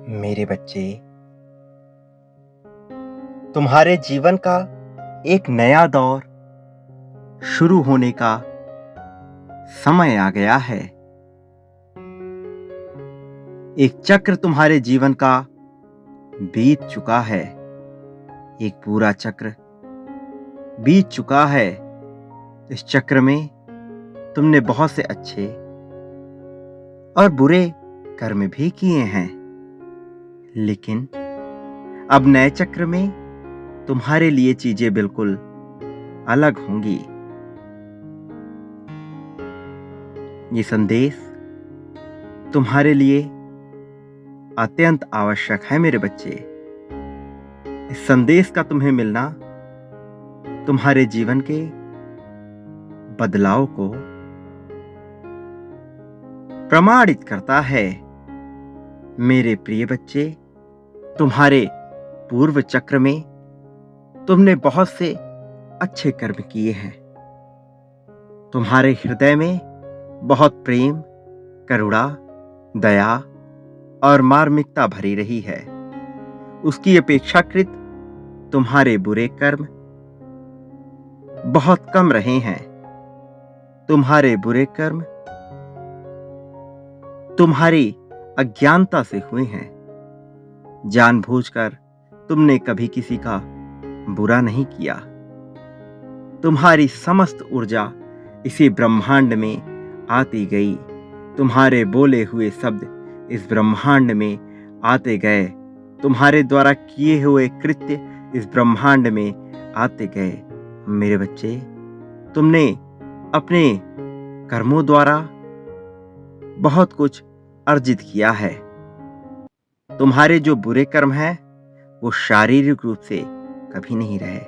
मेरे बच्चे, तुम्हारे जीवन का एक नया दौर शुरू होने का समय आ गया है। एक चक्र तुम्हारे जीवन का बीत चुका है। एक पूरा चक्र बीत चुका है। इस चक्र में तुमने बहुत से अच्छे और बुरे कर्म भी किए हैं, लेकिन अब नए चक्र में तुम्हारे लिए चीजें बिल्कुल अलग होंगी। ये संदेश तुम्हारे लिए अत्यंत आवश्यक है मेरे बच्चे। इस संदेश का तुम्हें मिलना तुम्हारे जीवन के बदलाव को प्रमाणित करता है। मेरे प्रिय बच्चे, तुम्हारे पूर्व चक्र में तुमने बहुत से अच्छे कर्म किए हैं। तुम्हारे हृदय में बहुत प्रेम, करुणा, दया और मार्मिकता भरी रही है। उसकी अपेक्षाकृत तुम्हारे बुरे कर्म बहुत कम रहे हैं। तुम्हारे बुरे कर्म तुम्हारी अज्ञानता से हुए हैं। जानबूझकर तुमने कभी किसी का बुरा नहीं किया। तुम्हारी समस्त ऊर्जा इसी ब्रह्मांड में आती गई। तुम्हारे बोले हुए शब्द इस ब्रह्मांड में आते गए। तुम्हारे द्वारा किए हुए कृत्य इस ब्रह्मांड में आते गए। मेरे बच्चे, तुमने अपने कर्मों द्वारा बहुत कुछ अर्जित किया है। तुम्हारे जो बुरे कर्म हैं वो शारीरिक रूप से कभी नहीं रहे,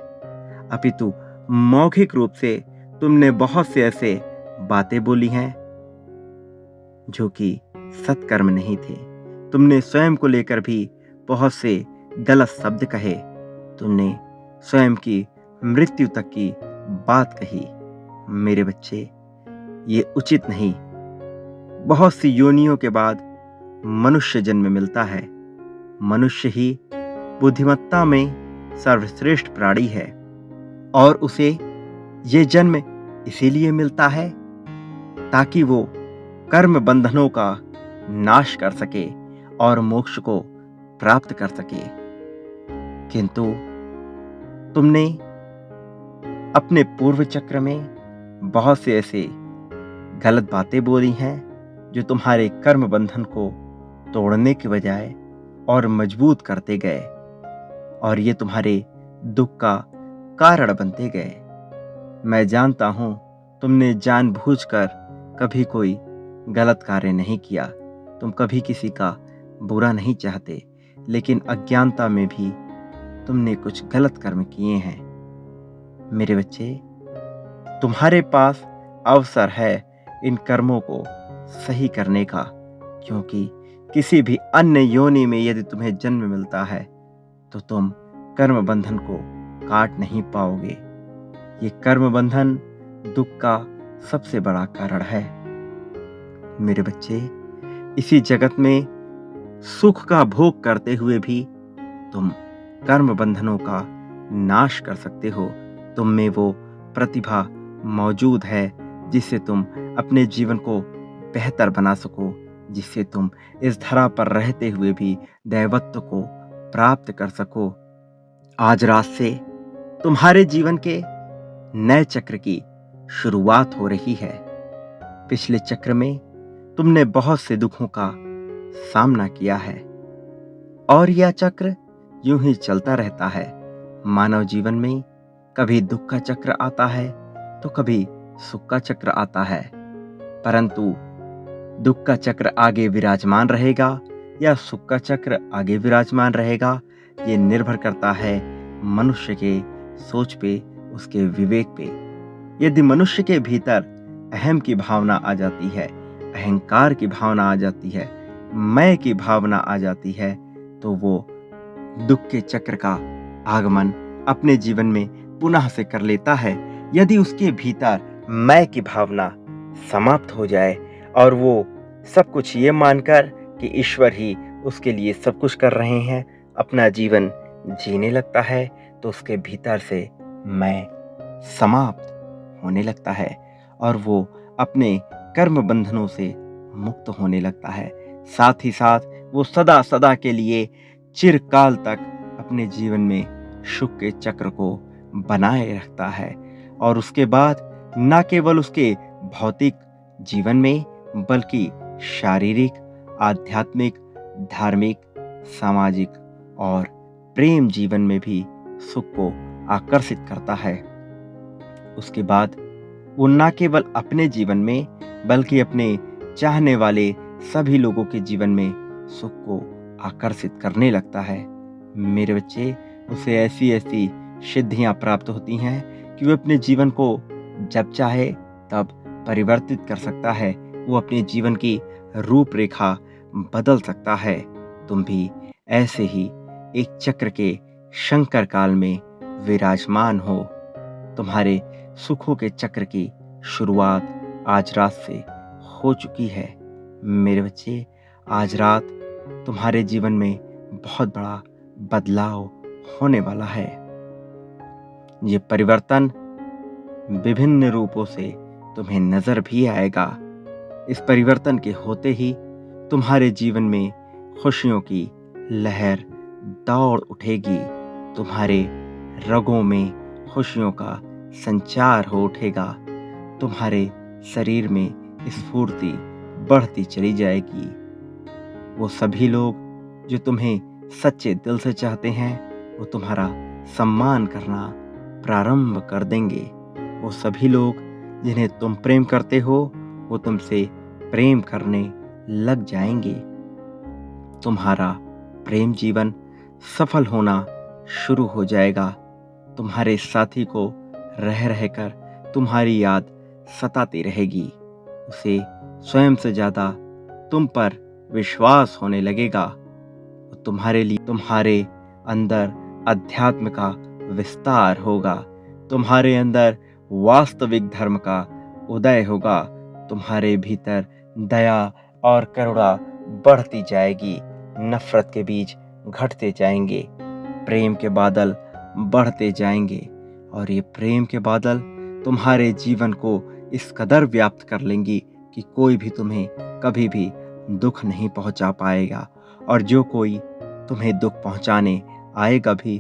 अपितु मौखिक रूप से तुमने बहुत से ऐसे बातें बोली हैं जो कि सत्कर्म नहीं थे। तुमने स्वयं को लेकर भी बहुत से गलत शब्द कहे। तुमने स्वयं की मृत्यु तक की बात कही। मेरे बच्चे, ये उचित नहीं। बहुत सी योनियों के बाद मनुष्य जन्म मिलता है। मनुष्य ही बुद्धिमत्ता में सर्वश्रेष्ठ प्राणी है और उसे ये जन्म इसीलिए मिलता है ताकि वो कर्म बंधनों का नाश कर सके और मोक्ष को प्राप्त कर सके। किंतु तुमने अपने पूर्व चक्र में बहुत से ऐसे गलत बातें बोली हैं जो तुम्हारे कर्म बंधन को तोड़ने के बजाय और मजबूत करते गए, और ये तुम्हारे दुख का कारण बनते गए। मैं जानता हूं तुमने जानबूझकर कभी कोई गलत कार्य नहीं किया। तुम कभी किसी का बुरा नहीं चाहते, लेकिन अज्ञानता में भी तुमने कुछ गलत कर्म किए हैं। मेरे बच्चे, तुम्हारे पास अवसर है इन कर्मों को सही करने का, क्योंकि किसी भी अन्य योनि में यदि तुम्हें जन्म मिलता है तो तुम कर्म बंधन को काट नहीं पाओगे। ये कर्म बंधन दुख का सबसे बड़ा कारण है। मेरे बच्चे, इसी जगत में सुख का भोग करते हुए भी तुम कर्म बंधनों का नाश कर सकते हो। तुम में वो प्रतिभा मौजूद है जिससे तुम अपने जीवन को बेहतर बना सको, जिससे तुम इस धरा पर रहते हुए भी दैवत्व को प्राप्त कर सको। आज रात से तुम्हारे जीवन के नए चक्र की शुरुआत हो रही है। पिछले चक्र में तुमने बहुत से दुखों का सामना किया है और यह चक्र यूं ही चलता रहता है। मानव जीवन में कभी दुख का चक्र आता है तो कभी सुख का चक्र आता है, परंतु दुख का चक्र आगे विराजमान रहेगा या सुख का चक्र आगे विराजमान रहेगा, ये निर्भर करता है मनुष्य के सोच पे, उसके विवेक पे। यदि मनुष्य के भीतर अहम की भावना आ जाती है, अहंकार की भावना आ जाती है, मैं की भावना आ जाती है, तो वो दुख के चक्र का आगमन अपने जीवन में पुनः से कर लेता है। यदि उसके भीतर मैं की भावना समाप्त हो जाए और वो सब कुछ ये मानकर कि ईश्वर ही उसके लिए सब कुछ कर रहे हैं, अपना जीवन जीने लगता है, तो उसके भीतर से मैं समाप्त होने लगता है और वो अपने कर्म बंधनों से मुक्त होने लगता है। साथ ही साथ वो सदा सदा के लिए चिरकाल तक अपने जीवन में सुख के चक्र को बनाए रखता है और उसके बाद न केवल उसके भौतिक जीवन में बल्कि शारीरिक, आध्यात्मिक, धार्मिक, सामाजिक और प्रेम जीवन में भी सुख को आकर्षित करता है। उसके बाद वो न केवल अपने जीवन में बल्कि अपने चाहने वाले सभी लोगों के जीवन में सुख को आकर्षित करने लगता है। मेरे बच्चे, उसे ऐसी ऐसी सिद्धियां प्राप्त होती हैं कि वो अपने जीवन को जब चाहे तब परिवर्तित कर सकता है। वो अपने जीवन की रूपरेखा बदल सकता है। तुम भी ऐसे ही एक चक्र के शंकर काल में विराजमान हो। तुम्हारे सुखों के चक्र की शुरुआत आज रात से हो चुकी है। मेरे बच्चे, आज रात तुम्हारे जीवन में बहुत बड़ा बदलाव होने वाला है। ये परिवर्तन विभिन्न रूपों से तुम्हें नजर भी आएगा। इस परिवर्तन के होते ही तुम्हारे जीवन में खुशियों की लहर दौड़ उठेगी। तुम्हारे रगों में खुशियों का संचार हो उठेगा। तुम्हारे शरीर में स्फूर्ति बढ़ती चली जाएगी। वो सभी लोग जो तुम्हें सच्चे दिल से चाहते हैं, वो तुम्हारा सम्मान करना प्रारंभ कर देंगे। वो सभी लोग जिन्हें तुम प्रेम करते हो, वो तुमसे प्रेम करने लग जाएंगे। तुम्हारा प्रेम जीवन सफल होना शुरू हो जाएगा। तुम्हारे साथी को रह रहकर तुम्हारी याद सताती रहेगी। उसे स्वयं से ज्यादा तुम पर विश्वास होने लगेगा। तुम्हारे लिए तुम्हारे अंदर अध्यात्म का विस्तार होगा। तुम्हारे अंदर वास्तविक धर्म का उदय होगा। तुम्हारे भीतर दया और करुणा बढ़ती जाएगी। नफरत के बीज घटते जाएंगे। प्रेम के बादल बढ़ते जाएंगे और ये प्रेम के बादल तुम्हारे जीवन को इस कदर व्याप्त कर लेंगी कि कोई भी तुम्हें कभी भी दुख नहीं पहुंचा पाएगा। और जो कोई तुम्हें दुख पहुंचाने आएगा भी,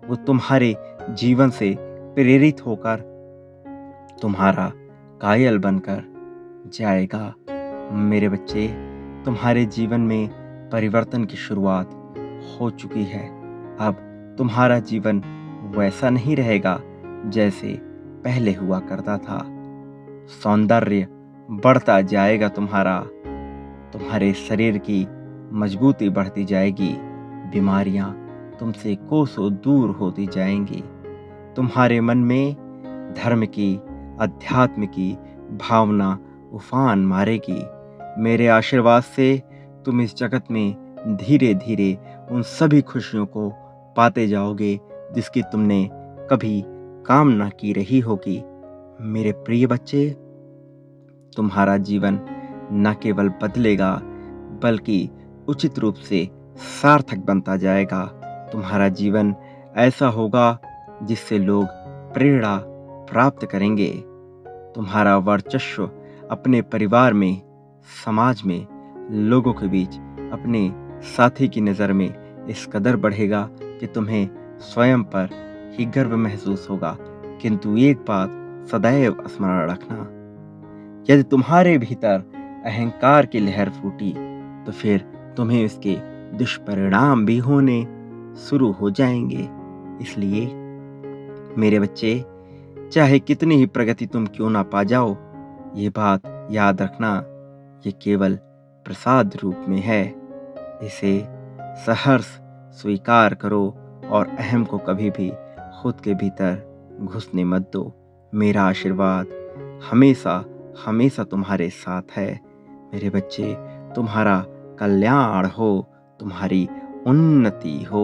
वो तुम्हारे जीवन से प्रेरित होकर तुम्हारा कायल बनकर जाएगा। मेरे बच्चे, तुम्हारे जीवन में परिवर्तन की शुरुआत हो चुकी है। अब तुम्हारा जीवन वैसा नहीं रहेगा जैसे पहले हुआ करता था। सौंदर्य बढ़ता जाएगा तुम्हारे शरीर की मजबूती बढ़ती जाएगी। बीमारियां तुमसे कोसों दूर होती जाएंगी। तुम्हारे मन में धर्म की, अध्यात्म की भावना उफान मारेगी। मेरे आशीर्वाद से तुम इस जगत में धीरे धीरे उन सभी खुशियों को पाते जाओगे जिसकी तुमने कभी कामना की रही होगी। मेरे प्रिय बच्चे, तुम्हारा जीवन न केवल बदलेगा बल्कि उचित रूप से सार्थक बनता जाएगा। तुम्हारा जीवन ऐसा होगा जिससे लोग प्रेरणा प्राप्त करेंगे। तुम्हारा वर्चस्व अपने परिवार में, समाज में, लोगों के बीच, अपने साथी की नज़र में इस कदर बढ़ेगा कि तुम्हें स्वयं पर ही गर्व महसूस होगा। किंतु एक बात सदैव स्मरण रखना, यदि तुम्हारे भीतर अहंकार की लहर फूटी तो फिर तुम्हें इसके दुष्परिणाम भी होने शुरू हो जाएंगे। इसलिए मेरे बच्चे, चाहे कितनी ही प्रगति तुम क्यों ना पा जाओ, ये बात याद रखना, ये केवल प्रसाद रूप में है। इसे सहर्ष स्वीकार करो और अहम को कभी भी खुद के भीतर घुसने मत दो। मेरा आशीर्वाद हमेशा हमेशा तुम्हारे साथ है। मेरे बच्चे, तुम्हारा कल्याण हो, तुम्हारी उन्नति हो।